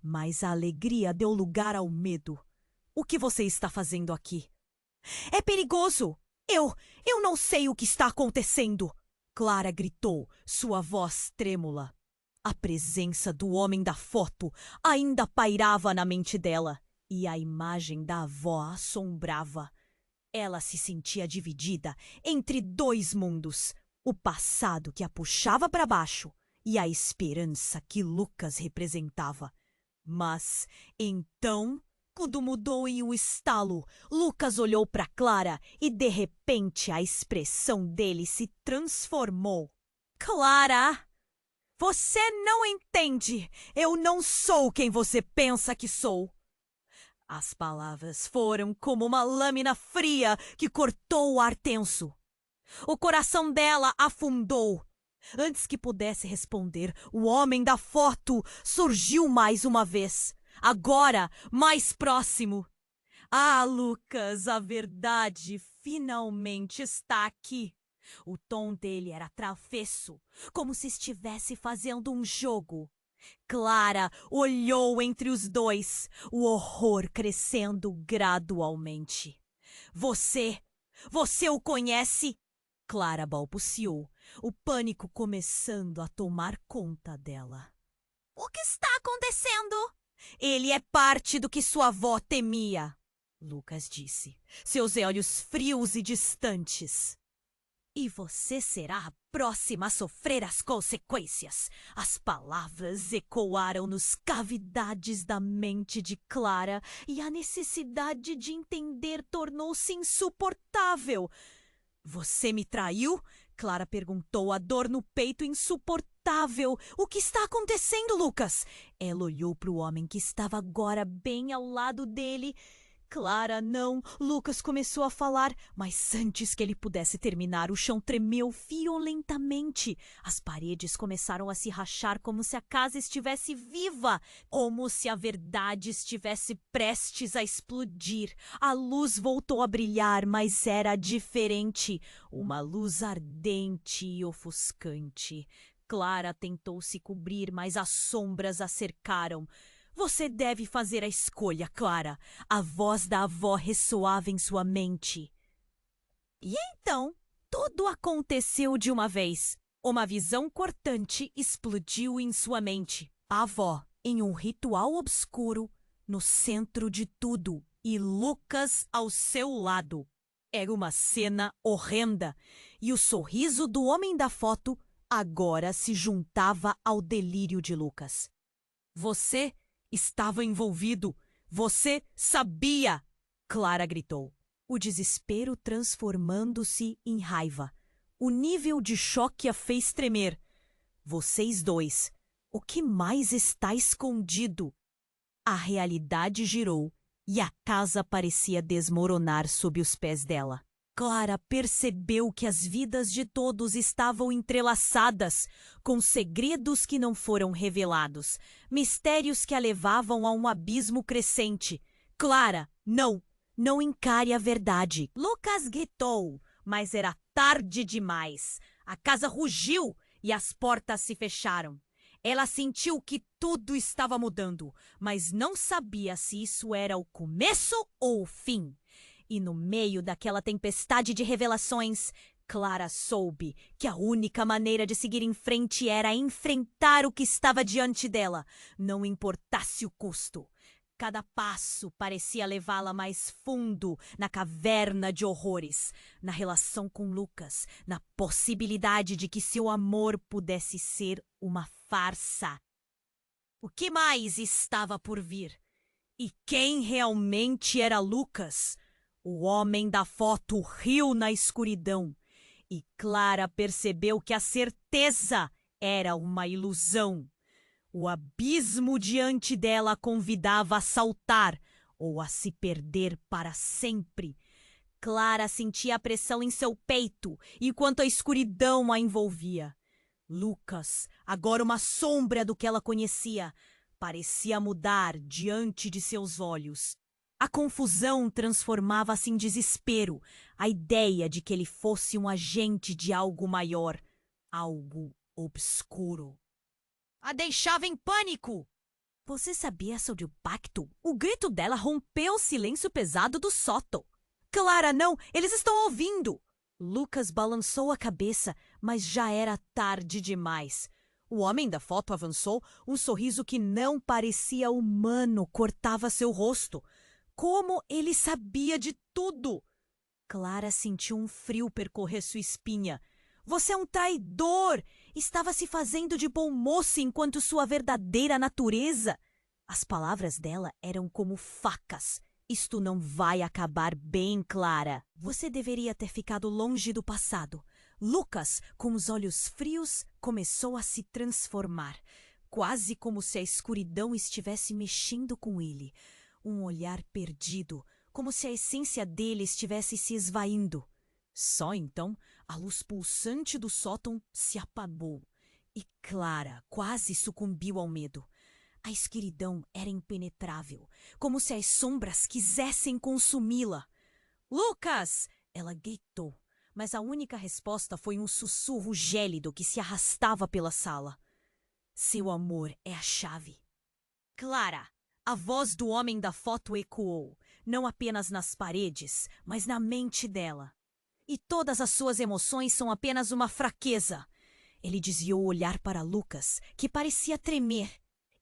mas a alegria deu lugar ao medo. O que você está fazendo aqui? É perigoso! Eu não sei o que está acontecendo! Clara gritou, sua voz trêmula. A presença do homem da foto ainda pairava na mente dela, e a imagem da avó a assombrava. Ela se sentia dividida entre dois mundos, o passado que a puxava para baixo e a esperança que Lucas representava. Mas, então, tudo mudou em um estalo. Lucas olhou para Clara e, de repente, a expressão dele se transformou. Clara! Você não entende! Eu não sou quem você pensa que sou! As palavras foram como uma lâmina fria que cortou o ar tenso. O coração dela afundou. Antes que pudesse responder, o homem da foto surgiu mais uma vez, agora mais próximo. Ah, Lucas, a verdade finalmente está aqui. O tom dele era travesso, como se estivesse fazendo um jogo. Clara olhou entre os dois, o horror crescendo gradualmente. Você o conhece? Clara balbuciou, o pânico começando a tomar conta dela. O que está acontecendo? Ele é parte do que sua avó temia, Lucas disse, seus olhos frios e distantes. E você será a próxima a sofrer as consequências. As palavras ecoaram nos cavidades da mente de Clara e a necessidade de entender tornou-se insuportável. Você me traiu? Clara perguntou, a dor no peito insuportável. O que está acontecendo, Lucas? Ela olhou para o homem que estava agora bem ao lado dele. Clara, não! Lucas começou a falar, mas antes que ele pudesse terminar, o chão tremeu violentamente. As paredes começaram a se rachar como se a casa estivesse viva, como se a verdade estivesse prestes a explodir. A luz voltou a brilhar, mas era diferente. Uma luz ardente e ofuscante. Clara tentou se cobrir, mas as sombras a cercaram. Você deve fazer a escolha, Clara. A voz da avó ressoava em sua mente. E então, tudo aconteceu de uma vez. Uma visão cortante explodiu em sua mente. A avó, em um ritual obscuro, no centro de tudo, e Lucas ao seu lado. Era uma cena horrenda, e o sorriso do homem da foto agora se juntava ao delírio de Lucas. Você estava envolvido. Você sabia! Clara gritou, o desespero transformando-se em raiva. O nível de choque a fez tremer. Vocês dois, o que mais está escondido? A realidade girou e a casa parecia desmoronar sob os pés dela. Clara percebeu que as vidas de todos estavam entrelaçadas, com segredos que não foram revelados, mistérios que a levavam a um abismo crescente. Clara, não! Não encare a verdade! Lucas gritou, mas era tarde demais. A casa rugiu e as portas se fecharam. Ela sentiu que tudo estava mudando, mas não sabia se isso era o começo ou o fim. E no meio daquela tempestade de revelações, Clara soube que a única maneira de seguir em frente era enfrentar o que estava diante dela, não importasse o custo. Cada passo parecia levá-la mais fundo na caverna de horrores, na relação com Lucas, na possibilidade de que seu amor pudesse ser uma farsa. O que mais estava por vir? E quem realmente era Lucas? O homem da foto riu na escuridão, e Clara percebeu que a certeza era uma ilusão. O abismo diante dela a convidava a saltar ou a se perder para sempre. Clara sentia a pressão em seu peito, enquanto a escuridão a envolvia. Lucas, agora uma sombra do que ela conhecia, parecia mudar diante de seus olhos. A confusão transformava-se em desespero, a ideia de que ele fosse um agente de algo maior, algo obscuro. A deixava em pânico. Você sabia sobre o pacto? O grito dela rompeu o silêncio pesado do sótão. Clara, não! Eles estão ouvindo! Lucas balançou a cabeça, mas já era tarde demais. O homem da foto avançou, um sorriso que não parecia humano cortava seu rosto. Como ele sabia de tudo? Clara sentiu um frio percorrer sua espinha. Você é um traidor! Estava se fazendo de bom moço enquanto sua verdadeira natureza. As palavras dela eram como facas. Isto não vai acabar bem, Clara. Você deveria ter ficado longe do passado. Lucas, com os olhos frios, começou a se transformar, quase como se a escuridão estivesse mexendo com ele. Um olhar perdido, como se a essência dele estivesse se esvaindo. Só então, a luz pulsante do sótão se apagou e Clara quase sucumbiu ao medo. A escuridão era impenetrável, como se as sombras quisessem consumi-la. Lucas! Ela gritou, mas a única resposta foi um sussurro gélido que se arrastava pela sala. Seu amor é a chave. Clara! A voz do homem da foto ecoou, não apenas nas paredes, mas na mente dela. E todas as suas emoções são apenas uma fraqueza. Ele desviou o olhar para Lucas, que parecia tremer.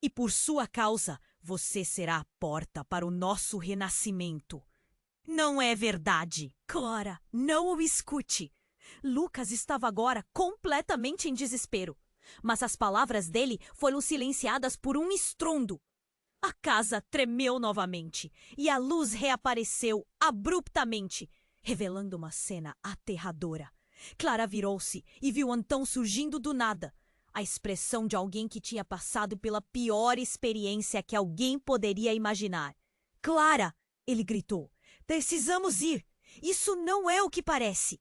E por sua causa, você será a porta para o nosso renascimento. Não é verdade. Clara, não o escute. Lucas estava agora completamente em desespero. Mas as palavras dele foram silenciadas por um estrondo. A casa tremeu novamente e a luz reapareceu abruptamente, revelando uma cena aterradora. Clara virou-se e viu Antão surgindo do nada. A expressão de alguém que tinha passado pela pior experiência que alguém poderia imaginar. Clara! Ele gritou. Precisamos ir. Isso não é o que parece.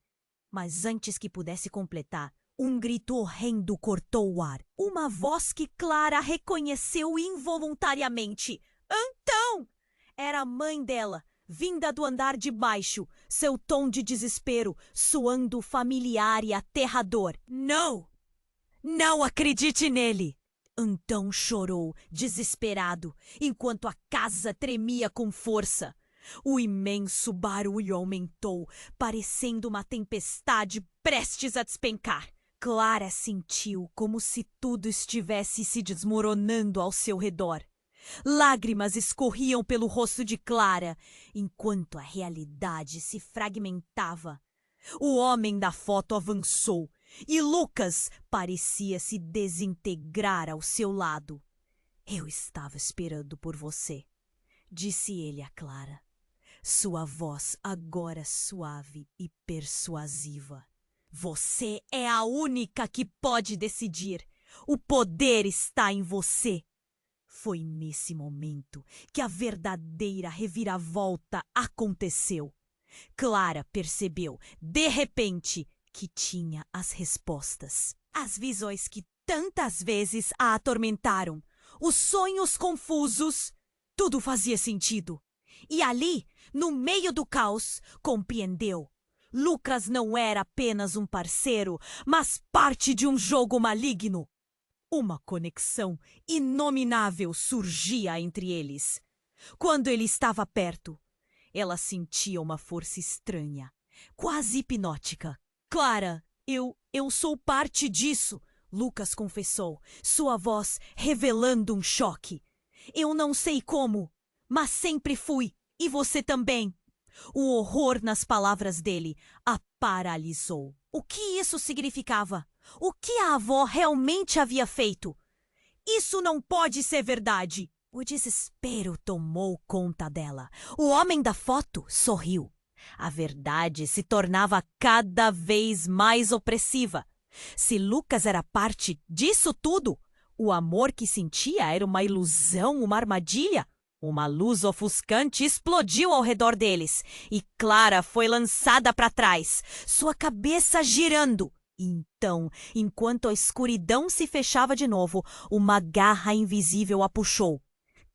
Mas antes que pudesse completar, um grito horrendo cortou o ar. Uma voz que Clara reconheceu involuntariamente. Então! Era a mãe dela, vinda do andar de baixo, seu tom de desespero soando familiar e aterrador. Não! Não acredite nele! Então chorou, desesperado, enquanto a casa tremia com força. O imenso barulho aumentou, parecendo uma tempestade prestes a despencar. Clara sentiu como se tudo estivesse se desmoronando ao seu redor. Lágrimas escorriam pelo rosto de Clara, enquanto a realidade se fragmentava. O homem da foto avançou, e Lucas parecia se desintegrar ao seu lado. Eu estava esperando por você, disse ele a Clara. Sua voz agora suave e persuasiva. Você é a única que pode decidir. O poder está em você. Foi nesse momento que a verdadeira reviravolta aconteceu. Clara percebeu, de repente, que tinha as respostas. As visões que tantas vezes a atormentaram, os sonhos confusos, tudo fazia sentido. E ali, no meio do caos, compreendeu. Lucas não era apenas um parceiro, mas parte de um jogo maligno. Uma conexão inominável surgia entre eles. Quando ele estava perto, ela sentia uma força estranha, quase hipnótica. Clara, eu sou parte disso, Lucas confessou, sua voz revelando um choque. Eu não sei como, mas sempre fui, e você também. O horror nas palavras dele a paralisou. O que isso significava? O que a avó realmente havia feito? Isso não pode ser verdade! O desespero tomou conta dela. O homem da foto sorriu. A verdade se tornava cada vez mais opressiva. Se Lucas era parte disso tudo, o amor que sentia era uma ilusão, uma armadilha. Uma luz ofuscante explodiu ao redor deles e Clara foi lançada para trás, sua cabeça girando. Então, enquanto a escuridão se fechava de novo, uma garra invisível a puxou.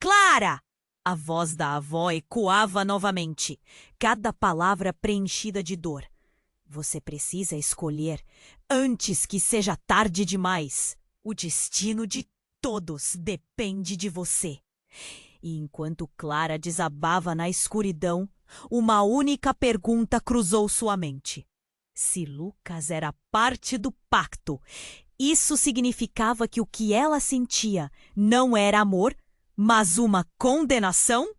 Clara! A voz da avó ecoava novamente, cada palavra preenchida de dor. Você precisa escolher antes que seja tarde demais. O destino de todos depende de você. E enquanto Clara desabava na escuridão, uma única pergunta cruzou sua mente. Se Lucas era parte do pacto, isso significava que o que ela sentia não era amor, mas uma condenação?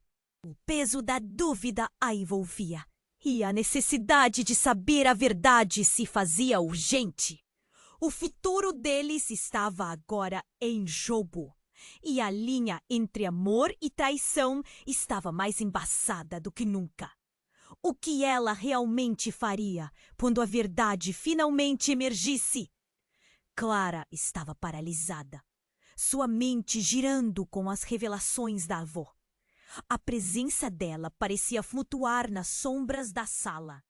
O peso da dúvida a envolvia, e a necessidade de saber a verdade se fazia urgente. O futuro deles estava agora em jogo. E a linha entre amor e traição estava mais embaçada do que nunca. O que ela realmente faria quando a verdade finalmente emergisse? Clara estava paralisada, sua mente girando com as revelações da avó. A presença dela parecia flutuar nas sombras da sala.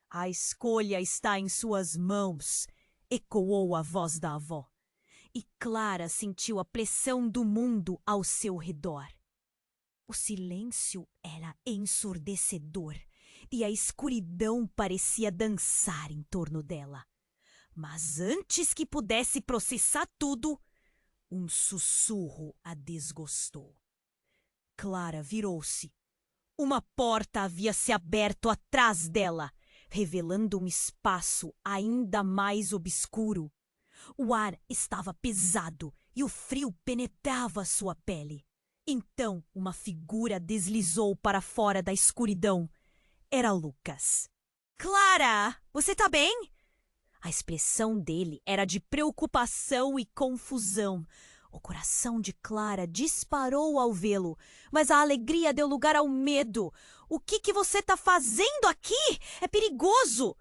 A escolha está em suas mãos, ecoou a voz da avó. E Clara sentiu a pressão do mundo ao seu redor. O silêncio era ensurdecedor e a escuridão parecia dançar em torno dela. Mas antes que pudesse processar tudo, um sussurro a desgostou. Clara virou-se. Uma porta havia se aberto atrás dela, revelando um espaço ainda mais obscuro. O ar estava pesado e o frio penetrava sua pele. Então uma figura deslizou para fora da escuridão. Era Lucas. Clara, você tá bem? A expressão dele era de preocupação e confusão. O coração de Clara disparou ao vê-lo, mas a alegria deu lugar ao medo. O que você tá fazendo aqui? É perigoso!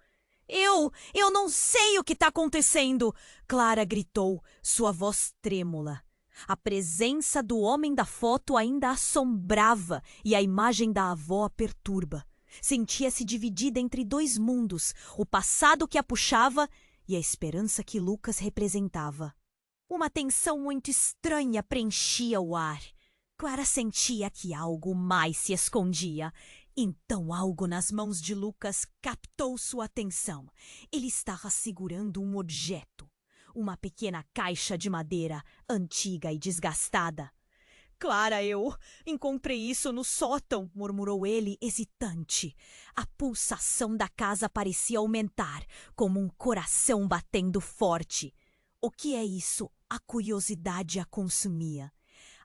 Eu não sei o que está acontecendo, Clara gritou, sua voz trêmula. A presença do homem da foto ainda a assombrava e a imagem da avó a perturba. Sentia-se dividida entre dois mundos, o passado que a puxava e a esperança que Lucas representava. Uma tensão muito estranha preenchia o ar. Clara sentia que algo mais se escondia. Então algo nas mãos de Lucas captou sua atenção. Ele estava segurando um objeto. Uma pequena caixa de madeira, antiga e desgastada. Clara, eu encontrei isso no sótão, murmurou ele, hesitante. A pulsação da casa parecia aumentar, como um coração batendo forte. O que é isso? A curiosidade a consumia.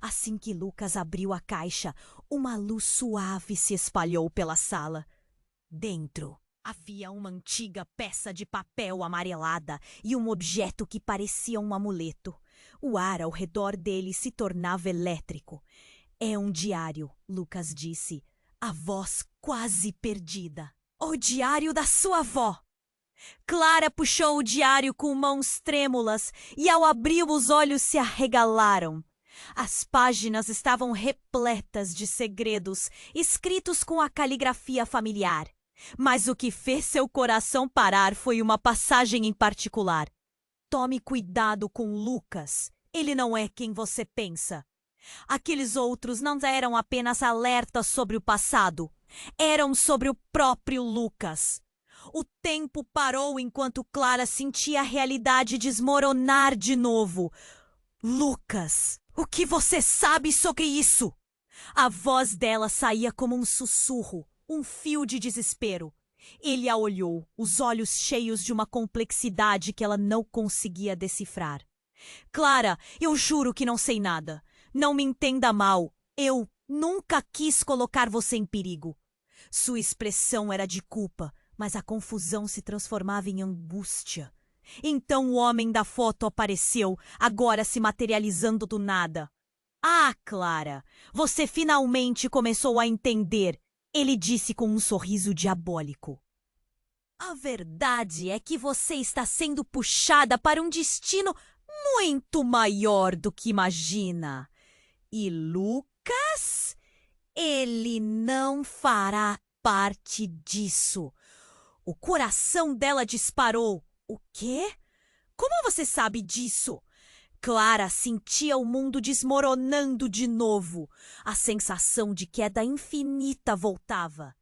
Assim que Lucas abriu a caixa, uma luz suave se espalhou pela sala. Dentro havia uma antiga peça de papel amarelada e um objeto que parecia um amuleto. O ar ao redor dele se tornava elétrico. É um diário, Lucas disse, a voz quase perdida. O diário da sua avó! Clara puxou o diário com mãos trêmulas e ao abrir os olhos se arregalaram. As páginas estavam repletas de segredos, escritos com a caligrafia familiar. Mas o que fez seu coração parar foi uma passagem em particular. Tome cuidado com Lucas. Ele não é quem você pensa. Aqueles outros não eram apenas alertas sobre o passado. Eram sobre o próprio Lucas. O tempo parou enquanto Clara sentia a realidade desmoronar de novo. Lucas, o que você sabe sobre isso? A voz dela saía como um sussurro, um fio de desespero. Ele a olhou, os olhos cheios de uma complexidade que ela não conseguia decifrar. Clara, eu juro que não sei nada. Não me entenda mal. Eu nunca quis colocar você em perigo. Sua expressão era de culpa, mas a confusão se transformava em angústia. Então o homem da foto apareceu, agora se materializando do nada. Ah, Clara, você finalmente começou a entender, ele disse com um sorriso diabólico. A verdade é que você está sendo puxada para um destino muito maior do que imagina. E Lucas, ele não fará parte disso. O coração dela disparou. O quê? Como você sabe disso? Clara sentia o mundo desmoronando de novo. A sensação de queda infinita voltava.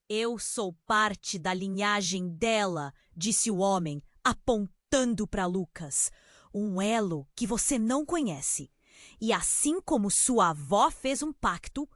Eu sou parte da linhagem dela, disse o homem, apontando para Lucas. Um elo que você não conhece. E assim como sua avó fez um pacto,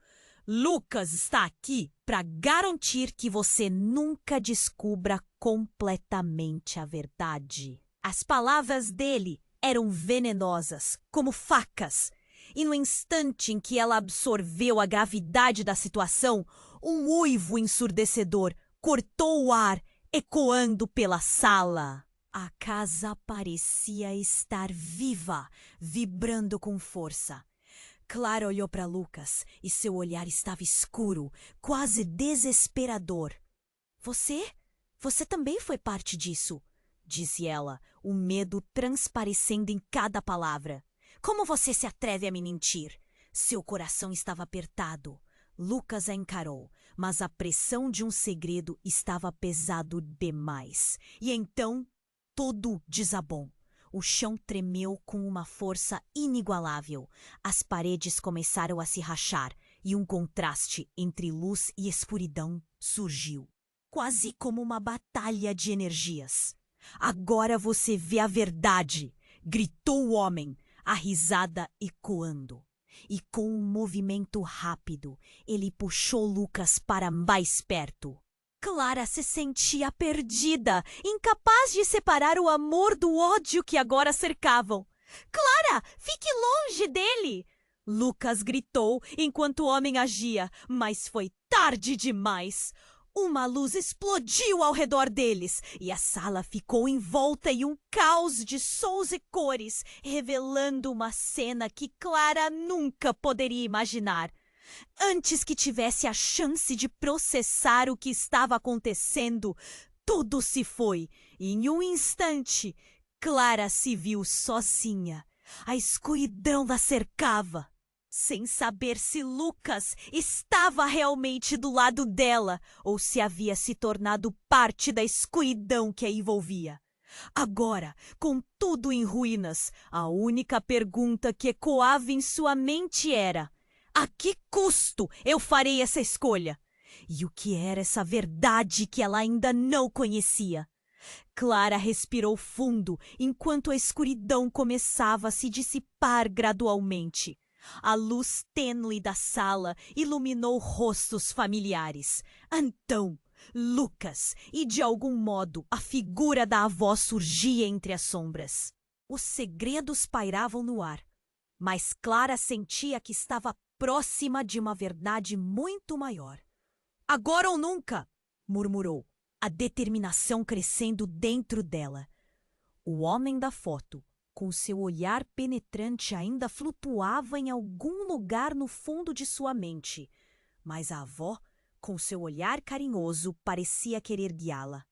Lucas está aqui para garantir que você nunca descubra completamente a verdade. As palavras dele eram venenosas, como facas. E no instante em que ela absorveu a gravidade da situação, um uivo ensurdecedor cortou o ar, ecoando pela sala. A casa parecia estar viva, vibrando com força. Clara olhou para Lucas e seu olhar estava escuro, quase desesperador. Você também foi parte disso, disse ela, o medo transparecendo em cada palavra. Como você se atreve a me mentir? Seu coração estava apertado. Lucas a encarou, mas a pressão de um segredo estava pesado demais. E então, tudo desabou. O chão tremeu com uma força inigualável. As paredes começaram a se rachar e um contraste entre luz e escuridão surgiu. Quase como uma batalha de energias. Agora você vê a verdade, gritou o homem, a risada ecoando. E com um movimento rápido, ele puxou Lucas para mais perto. Clara se sentia perdida, incapaz de separar o amor do ódio que agora cercavam. Clara, fique longe dele! Lucas gritou enquanto o homem agia, mas foi tarde demais. Uma luz explodiu ao redor deles e a sala ficou envolta em um caos de sons e cores, revelando uma cena que Clara nunca poderia imaginar. Antes que tivesse a chance de processar o que estava acontecendo, tudo se foi e em um instante Clara se viu sozinha, A escuridão a cercava. Sem saber se Lucas estava realmente do lado dela ou se havia se tornado parte da escuridão que a envolvia. Agora, com tudo em ruínas, a única pergunta que ecoava em sua mente era: a que custo eu farei essa escolha? E o que era essa verdade que ela ainda não conhecia? Clara respirou fundo enquanto a escuridão começava a se dissipar gradualmente. A luz tênue da sala iluminou rostos familiares. Então, Lucas, e de algum modo a figura da avó surgia entre as sombras. Os segredos pairavam no ar, mas Clara sentia que estava próxima de uma verdade muito maior. Agora ou nunca, murmurou, a determinação crescendo dentro dela. O homem da foto, com seu olhar penetrante, ainda flutuava em algum lugar no fundo de sua mente, mas a avó, com seu olhar carinhoso, parecia querer guiá-la.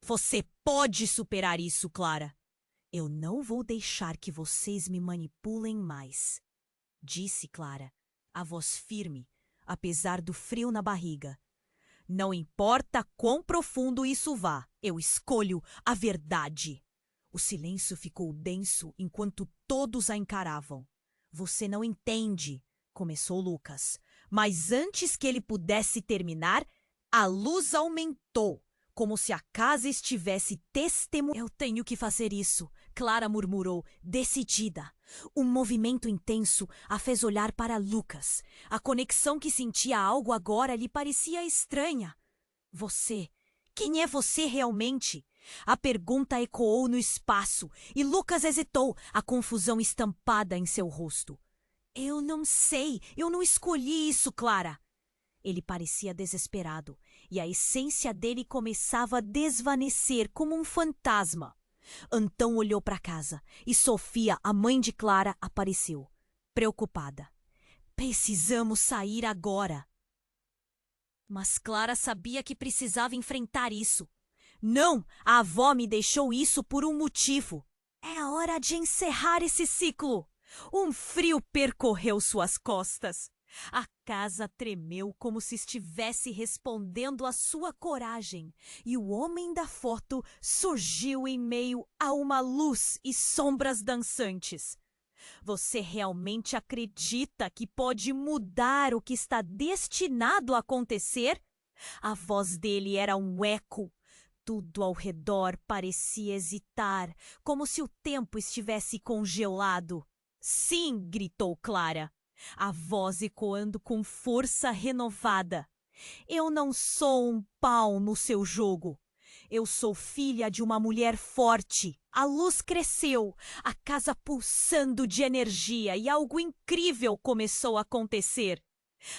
Você pode superar isso, Clara. Eu não vou deixar que vocês me manipulem mais, disse Clara, a voz firme, apesar do frio na barriga. Não importa quão profundo isso vá, eu escolho a verdade. O silêncio ficou denso enquanto todos a encaravam. Você não entende, começou Lucas, mas antes que ele pudesse terminar, a luz aumentou, como se a casa estivesse testemunhando. Eu tenho que fazer isso, Clara murmurou, decidida. Um movimento intenso a fez olhar para Lucas. A conexão que sentia algo agora lhe parecia estranha. Você? Quem é você realmente? A pergunta ecoou no espaço e Lucas hesitou, a confusão estampada em seu rosto. Eu não sei, eu não escolhi isso, Clara. Ele parecia desesperado e a essência dele começava a desvanecer como um fantasma. Então olhou para casa e Sofia, a mãe de Clara, apareceu, preocupada. Precisamos sair agora. Mas Clara sabia que precisava enfrentar isso. Não, a avó me deixou isso por um motivo. É a hora de encerrar esse ciclo. Um frio percorreu suas costas. A casa tremeu como se estivesse respondendo à sua coragem, e o homem da foto surgiu em meio a uma luz e sombras dançantes. Você realmente acredita que pode mudar o que está destinado a acontecer? A voz dele era um eco. Tudo ao redor parecia hesitar, como se o tempo estivesse congelado. Sim, gritou Clara, a voz ecoando com força renovada. Eu não sou um pau no seu jogo. Eu sou filha de uma mulher forte. A luz cresceu, a casa pulsando de energia e algo incrível começou a acontecer.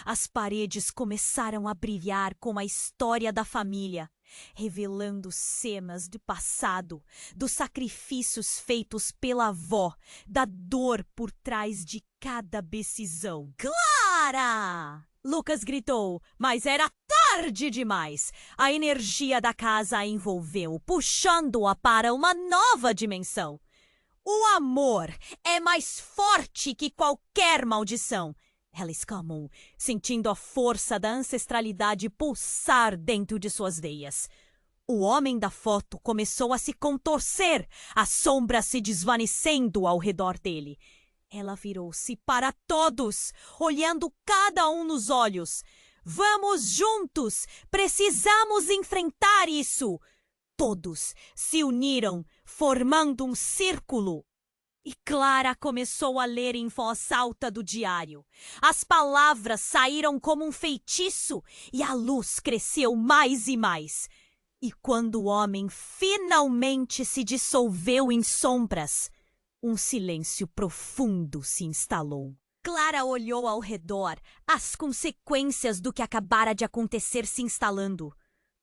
As paredes começaram a brilhar com a história da família, revelando cenas do passado, dos sacrifícios feitos pela avó, da dor por trás de cada decisão. Clara! Lucas gritou, mas era tarde demais. A energia da casa a envolveu, puxando-a para uma nova dimensão. O amor é mais forte que qualquer maldição. Ela exclamou, sentindo a força da ancestralidade pulsar dentro de suas veias. O homem da foto começou a se contorcer, a sombra se desvanecendo ao redor dele. Ela virou-se para todos, olhando cada um nos olhos. Vamos juntos! Precisamos enfrentar isso! Todos se uniram, formando um círculo. E Clara começou a ler em voz alta do diário. As palavras saíram como um feitiço e a luz cresceu mais e mais. E quando o homem finalmente se dissolveu em sombras, um silêncio profundo se instalou. Clara olhou ao redor, as consequências do que acabara de acontecer se instalando.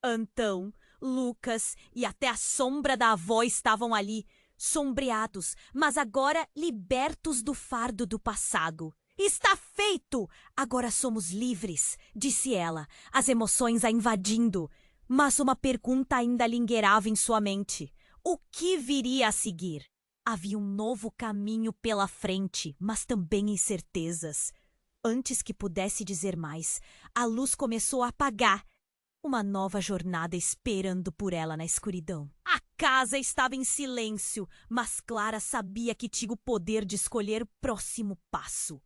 Então, Lucas e até a sombra da avó estavam ali, sombreados, mas agora libertos do fardo do passado. Está feito! Agora somos livres, disse ela, as emoções a invadindo. Mas uma pergunta ainda lingueirava em sua mente. O que viria a seguir? Havia um novo caminho pela frente, mas também incertezas. Antes que pudesse dizer mais, a luz começou a apagar. Uma nova jornada esperando por ela na escuridão. A casa estava em silêncio, mas Clara sabia que tinha o poder de escolher o próximo passo.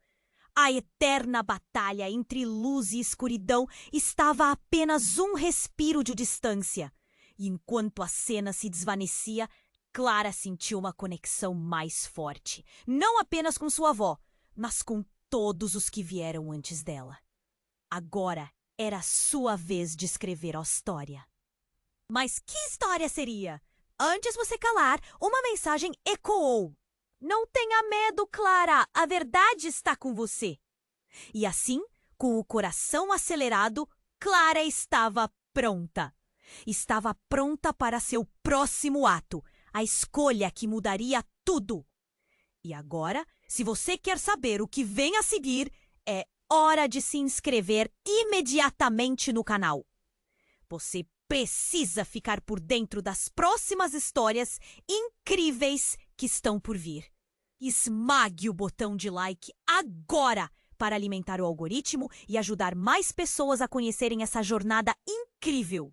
A eterna batalha entre luz e escuridão estava a apenas um respiro de distância. E enquanto a cena se desvanecia, Clara sentiu uma conexão mais forte, não apenas com sua avó, mas com todos os que vieram antes dela. Agora era sua vez de escrever a história. Mas que história seria? Antes de você calar, uma mensagem ecoou. Não tenha medo, Clara, a verdade está com você. E assim, com o coração acelerado, Clara estava pronta. Estava pronta para seu próximo ato, a escolha que mudaria tudo. E agora, se você quer saber o que vem a seguir, é hora de se inscrever imediatamente no canal. Você precisa ficar por dentro das próximas histórias incríveis que estão por vir. Esmague o botão de like agora para alimentar o algoritmo e ajudar mais pessoas a conhecerem essa jornada incrível.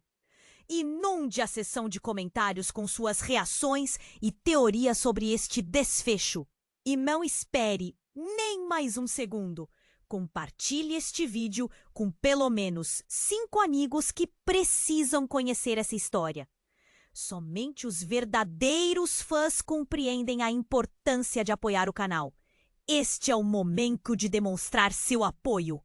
Inunde a seção de comentários com suas reações e teorias sobre este desfecho. E não espere nem mais um segundo. Compartilhe este vídeo com pelo menos 5 amigos que precisam conhecer essa história. Somente os verdadeiros fãs compreendem a importância de apoiar o canal. Este é o momento de demonstrar seu apoio.